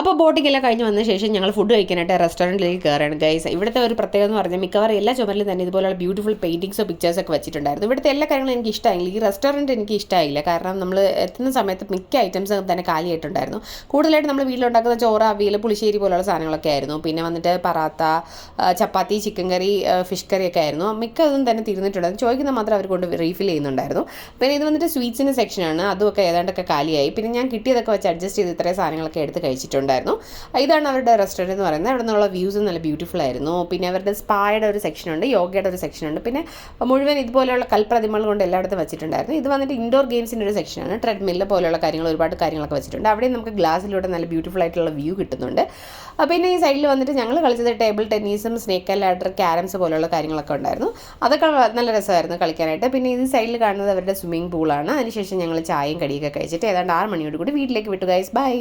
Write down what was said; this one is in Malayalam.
അപ്പോൾ ബോട്ടിംഗ് എല്ലാം കഴിഞ്ഞ് വന്ന ശേഷം ഞങ്ങൾ ഫുഡ് കഴിക്കാനായിട്ട് റെസ്റ്റോറൻറ്റിലേക്ക് കയറുകയാണ് ഗൈസ്. ഇവിടുത്തെ ഒരു പ്രത്യേകത എന്ന് പറഞ്ഞാൽ മിക്കവാറും എല്ലാ ചുമരിലും തന്നെ ഇതുപോലുള്ള ബ്യൂട്ടിഫുൾ പെയിൻറ്റിങ്സോ പിക്ചേഴ്സൊക്കെ വെച്ചിട്ടുണ്ടായിരുന്നു. ഇവിടുത്തെ എല്ലാ കാര്യങ്ങളും എനിക്ക് ഇഷ്ടമായില്ല. ഈ റെസ്റ്റോറൻറ്റ് എനിക്ക് ഇഷ്ടമായില്ല. കാരണം നമ്മൾ എത്തുന്ന സമയത്ത് മിക്ക ഐറ്റംസും തന്നെ കാലിയായിട്ടുണ്ടായിരുന്നു. കൂടുതലായിട്ട് നമ്മൾ വീട്ടിലുണ്ടാക്കുന്ന ചോറ്, അവിയൽ, പുളിശ്ശേരി പോലുള്ള സാധനങ്ങളൊക്കെ ആയിരുന്നു. പിന്നെ വന്നിട്ട് പറാത്ത, ചപ്പാത്തി, ചിക്കൻ കറി, ഫിഷ് കറിയൊക്കെ ആയിരുന്നു. മിക്കതും തന്നെ തീർന്നിട്ടുണ്ടായിരുന്നു. ചോദിക്കുന്ന മാത്രം അവർ കൊണ്ട് റീഫിൽ ചെയ്യുന്നുണ്ടായിരുന്നു. പിന്നെ ഇത് വന്നിട്ട് സ്വീറ്റ്സിൻ്റെ സെക്ഷനാണ്. അതുമൊക്കെ ഏതാണ്ടൊക്കെ കാലിയായി. പിന്നെ ഞാൻ കിട്ടിയതൊക്കെ വെച്ച് അഡ്ജസ്റ്റ് ചെയ്ത് ഇത്രയും സാധനങ്ങളൊക്കെ എടുത്ത് കഴിച്ചിട്ടുണ്ടായിരുന്നു. ഇതാണ് അവരുടെ റെസ്റ്റോറൻറ്റ് എന്ന് പറയുന്നത്. അവിടെ നിന്നുള്ള വ്യൂസ് നല്ല ബ്യൂട്ടിഫുൾ ആയിരുന്നു. പിന്നെ അവരുടെ സ്പായുടെ ഒരു സെക്ഷനുണ്ട്, യോഗയുടെ ഒരു സെക്ഷനുണ്ട്. പിന്നെ മുഴുവൻ ഇതുപോലെയുള്ള കൽപ്രതിമകൾ കൊണ്ട് എല്ലായിടത്തും വെച്ചിട്ടുണ്ടായിരുന്നു. ഇത് വന്നിട്ട് ഇൻഡോർ ഗെയിംസിൻ്റെ ഒരു സെക്ഷനാണ്. ട്രെഡ്മില്ല് പോലെയുള്ള കാര്യങ്ങൾ, ഒരുപാട് കാര്യങ്ങളൊക്കെ വെച്ചിട്ടുണ്ട്. അവിടെ നമുക്ക് ഗ്ലാസ്സിലൂടെ നല്ല ബ്യൂട്ടിഫുൾ ആയിട്ടുള്ള വ്യൂ കിട്ടുന്നുണ്ട്. പിന്നെ ഈ സൈഡിൽ വന്നിട്ട് ഞങ്ങൾ കളിച്ചത് ടേബിൾ ടെന്നീസും, സ്നേക്ക് ആൻഡ് ലാഡർ, ക്യാരംസ് പോലെയുള്ള കാര്യങ്ങളൊക്കെ ഉണ്ടായിരുന്നു. അതൊക്കെ നല്ല രസമായിരുന്നു കളിക്കാനായിട്ട്. പിന്നെ ഈ സൈഡിൽ കാണുന്നത് അവരുടെ സ്വിമ്മിംഗ് പൂളാണ്. അതിനുശേഷം ഞങ്ങൾ ചായയും കടിയൊക്കെ കഴിച്ചിട്ട് ഏതാണ്ട് 6 മണിയോട് കൂടി വീട്ടിലേക്ക് വിട്ടു ഗൈസ്. ബൈ.